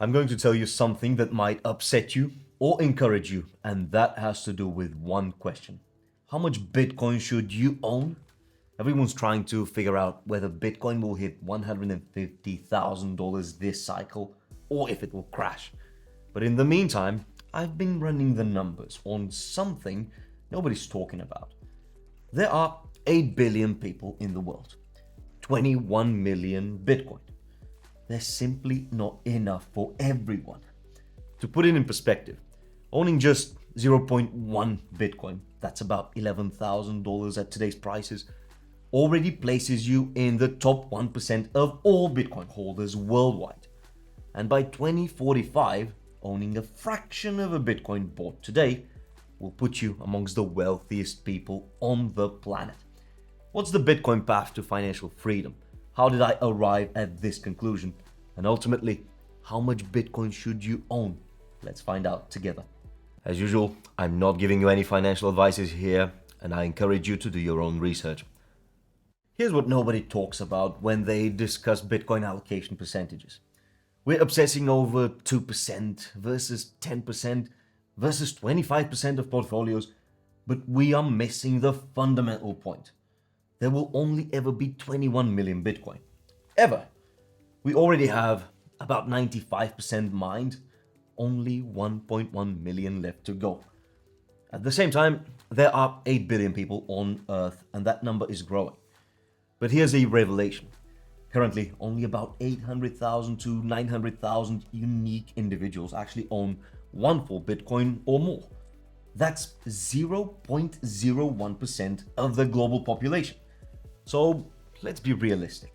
I'm going to tell you something that might upset you or encourage you, and that has to do with one question. How much Bitcoin should you own? Everyone's trying to figure out whether Bitcoin will hit $150,000 this cycle or if it will crash. But in the meantime, I've been running the numbers on something nobody's talking about. There are 8 billion people in the world, 21 million Bitcoin. There's simply not enough for everyone. To put it in perspective, owning just 0.1 Bitcoin, that's about $11,000 at today's prices, already places you in the top 1% of all Bitcoin holders worldwide. And by 2045, owning a fraction of a Bitcoin bought today will put you amongst the wealthiest people on the planet. What's the Bitcoin path to financial freedom? How did I arrive at this conclusion? And ultimately, how much Bitcoin should you own? Let's find out together. As usual, I'm not giving you any financial advices here, and I encourage you to do your own research. Here's what nobody talks about when they discuss Bitcoin allocation percentages. We're obsessing over 2% versus 10% versus 25% of portfolios, but we are missing the fundamental point. There will only ever be 21 million Bitcoin. Ever. We already have about 95% mined, only 1.1 million left to go. At the same time, there are 8 billion people on Earth, and that number is growing. But here's a revelation. Currently, only about 800,000 to 900,000 unique individuals actually own one full Bitcoin or more. That's 0.01% of the global population. So let's be realistic.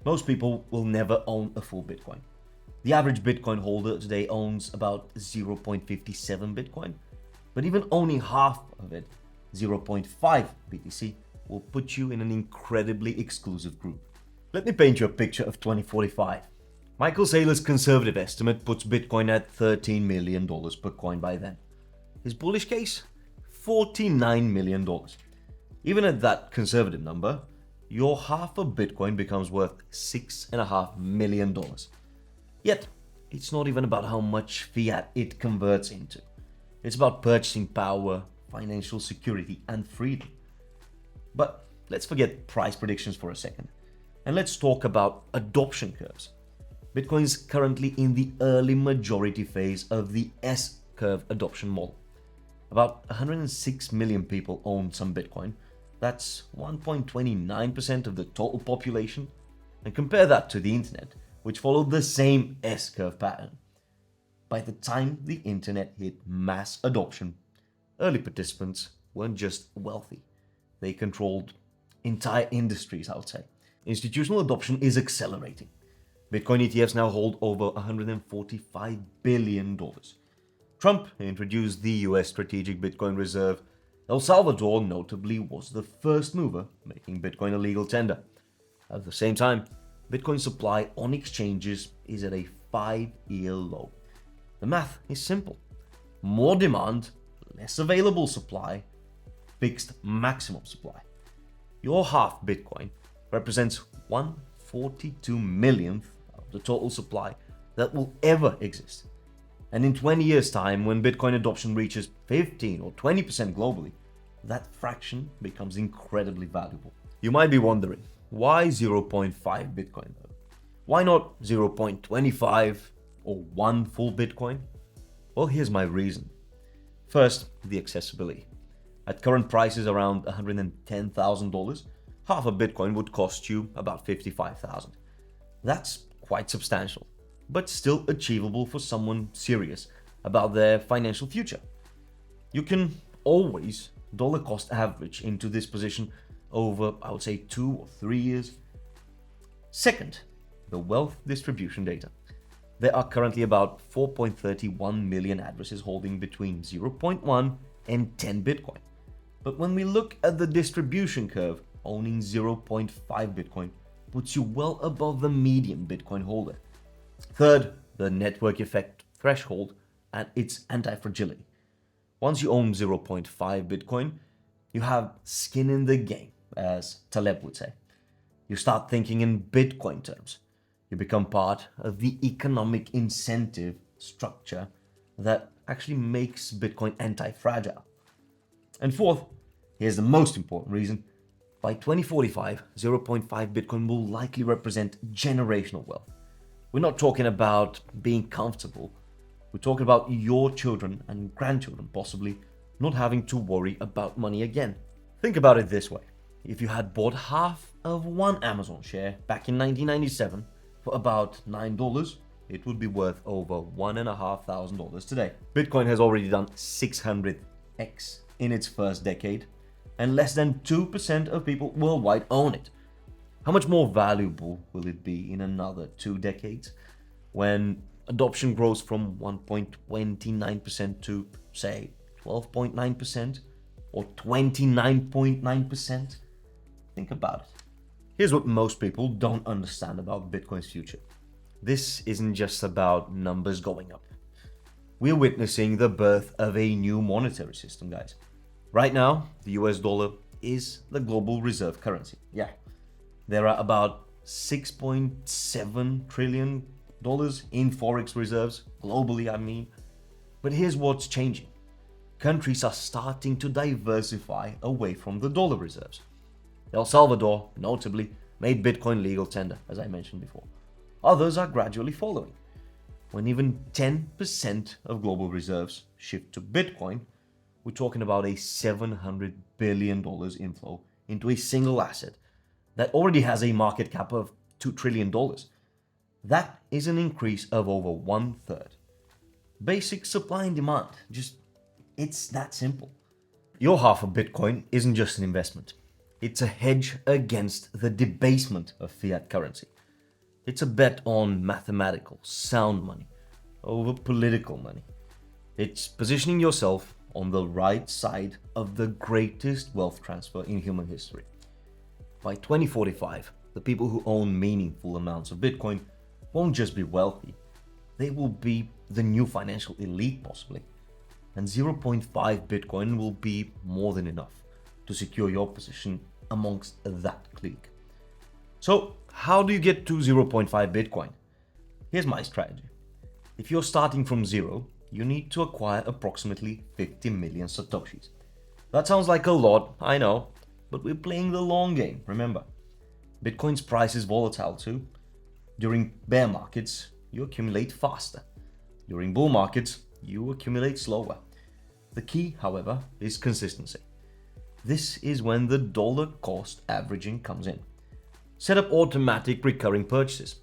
Most people will never own a full Bitcoin. The average Bitcoin holder today owns about 0.57 Bitcoin, but even owning half of it, 0.5 BTC, will put you in an incredibly exclusive group. Let me paint you a picture of 2045. Michael Saylor's conservative estimate puts Bitcoin at $13 million per coin by then. His bullish case? $49 million. Even at that conservative number, your half a Bitcoin becomes worth $6.5 million. Yet, it's not even about how much fiat it converts into. It's about purchasing power, financial security, and freedom. But let's forget price predictions for a second, and let's talk about adoption curves. Bitcoin's currently in the early majority phase of the S-curve adoption model. About 106 million people own some Bitcoin. That's 1.29% of the total population. And compare that to the internet, which followed the same S-curve pattern. By the time the internet hit mass adoption, early participants weren't just wealthy. They controlled entire industries, I would say. Institutional adoption is accelerating. Bitcoin ETFs now hold over $145 billion. Trump introduced the US Strategic Bitcoin Reserve. El Salvador notably was the first mover, making Bitcoin a legal tender. At the same time, Bitcoin supply on exchanges is at a 5-year low. The math is simple. More demand, less available supply, fixed maximum supply. Your half Bitcoin represents 1/42 millionth of the total supply that will ever exist. And in 20 years' time, when Bitcoin adoption reaches 15 or 20% globally, that fraction becomes incredibly valuable. You might be wondering, why 0.5 Bitcoin though? Why not 0.25 or one full Bitcoin? Well, here's my reason. First, the accessibility. At current prices around $110,000, half a Bitcoin would cost you about $55,000. That's quite substantial, but still achievable for someone serious about their financial future. You can always dollar cost average into this position over, I would say, 2 or 3 years. Second, the wealth distribution data. There are currently about 4.31 million addresses holding between 0.1 and 10 Bitcoin. But when we look at the distribution curve, owning 0.5 Bitcoin puts you well above the median Bitcoin holder. Third, the network effect threshold and its anti-fragility. Once you own 0.5 Bitcoin, you have skin in the game, as Taleb would say. You start thinking in Bitcoin terms. You become part of the economic incentive structure that actually makes Bitcoin anti-fragile. And fourth, here's the most important reason. By 2045, 0.5 Bitcoin will likely represent generational wealth. We're not talking about being comfortable. We're talking about your children and grandchildren possibly not having to worry about money again. Think about it this way. If you had bought half of one Amazon share back in 1997 for about $9, it would be worth over $1,500 today. Bitcoin has already done 600x in its first decade, and less than 2% of people worldwide own it. How much more valuable will it be in another 2 decades when adoption grows from 1.29% to, say, 12.9% or 29.9%? Think about it. Here's what most people don't understand about Bitcoin's future. This isn't just about numbers going up. We're witnessing the birth of a new monetary system, guys. Right now, the US dollar is the global reserve currency. Yeah, there are about $6.7 trillion in forex reserves, globally I mean. But here's what's changing. Countries are starting to diversify away from the dollar reserves. El Salvador, notably, made Bitcoin legal tender, as I mentioned before. Others are gradually following. When even 10% of global reserves shift to Bitcoin, we're talking about a $700 billion inflow into a single asset that already has a market cap of $2 trillion. That is an increase of over 1/3. Basic supply and demand, it's that simple. Your half of Bitcoin isn't just an investment. It's a hedge against the debasement of fiat currency. It's a bet on mathematical, sound money over political money. It's positioning yourself on the right side of the greatest wealth transfer in human history. By 2045, the people who own meaningful amounts of Bitcoin won't just be wealthy, they will be the new financial elite possibly. And 0.5 Bitcoin will be more than enough to secure your position amongst that clique. So, how do you get to 0.5 Bitcoin? Here's my strategy. If you're starting from zero, you need to acquire approximately 50 million Satoshis. That sounds like a lot, I know, but we're playing the long game, remember. Bitcoin's price is volatile too. During bear markets, you accumulate faster. During bull markets, you accumulate slower. The key, however, is consistency. This is when the dollar cost averaging comes in. Set up automatic recurring purchases.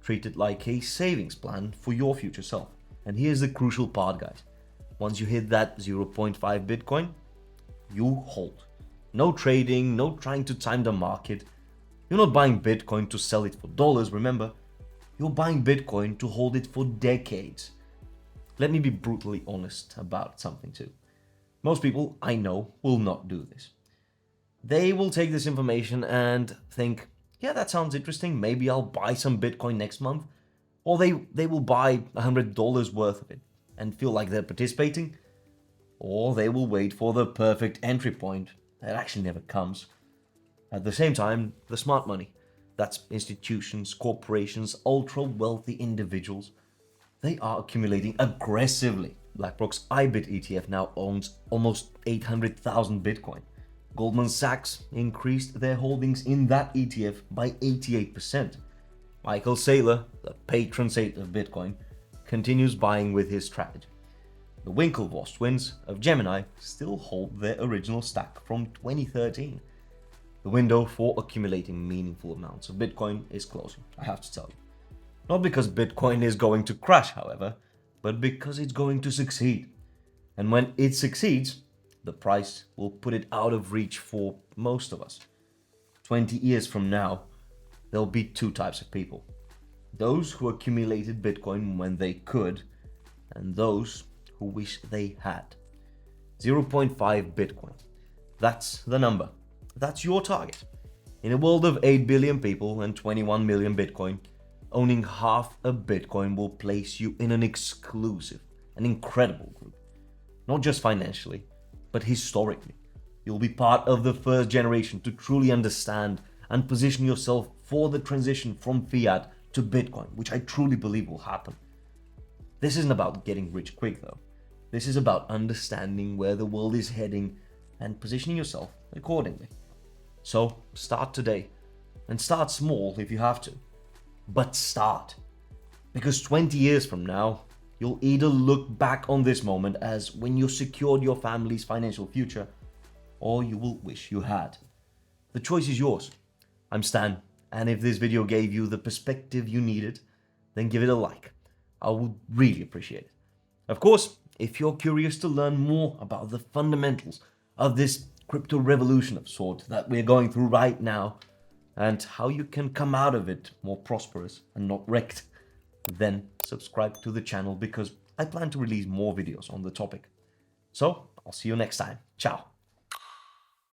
Treat it like a savings plan for your future self. And here's the crucial part, guys. Once you hit that 0.5 Bitcoin, you hold. No trading, no trying to time the market. You're not buying Bitcoin to sell it for dollars, remember. You're buying Bitcoin to hold it for decades. Let me be brutally honest about something too. Most people I know will not do this. They will take this information and think, yeah, that sounds interesting. Maybe I'll buy some Bitcoin next month. Or they will buy $100 worth of it and feel like they're participating. Or they will wait for the perfect entry point that actually never comes. At the same time, the smart money, that's institutions, corporations, ultra-wealthy individuals, they are accumulating aggressively. BlackRock's IBIT ETF now owns almost 800,000 Bitcoin. Goldman Sachs increased their holdings in that ETF by 88%. Michael Saylor, the patron saint of Bitcoin, continues buying with his strategy. The Winklevoss twins of Gemini still hold their original stack from 2013. The window for accumulating meaningful amounts of Bitcoin is closing, I have to tell you. Not because Bitcoin is going to crash, however, but because it's going to succeed. And when it succeeds, the price will put it out of reach for most of us. 20 years from now, there'll be 2 types of people. Those who accumulated Bitcoin when they could, and those who wish they had. 0.5 Bitcoin. That's the number. That's your target. In a world of 8 billion people and 21 million Bitcoin, owning half a Bitcoin will place you in an exclusive, an incredible group. Not just financially, but historically. You'll be part of the first generation to truly understand and position yourself for the transition from fiat to Bitcoin, which I truly believe will happen. This isn't about getting rich quick though. This is about understanding where the world is heading and positioning yourself accordingly. So start today, and start small if you have to, but start. Because 20 years from now, you'll either look back on this moment as when you secured your family's financial future, or you will wish you had. The choice is yours. I'm Stan, and if this video gave you the perspective you needed, then give it a like. I would really appreciate it. Of course, if you're curious to learn more about the fundamentals of this crypto revolution of sort that we're going through right now, and how you can come out of it more prosperous and not wrecked, then subscribe to the channel because I plan to release more videos on the topic. So, I'll see you next time. Ciao.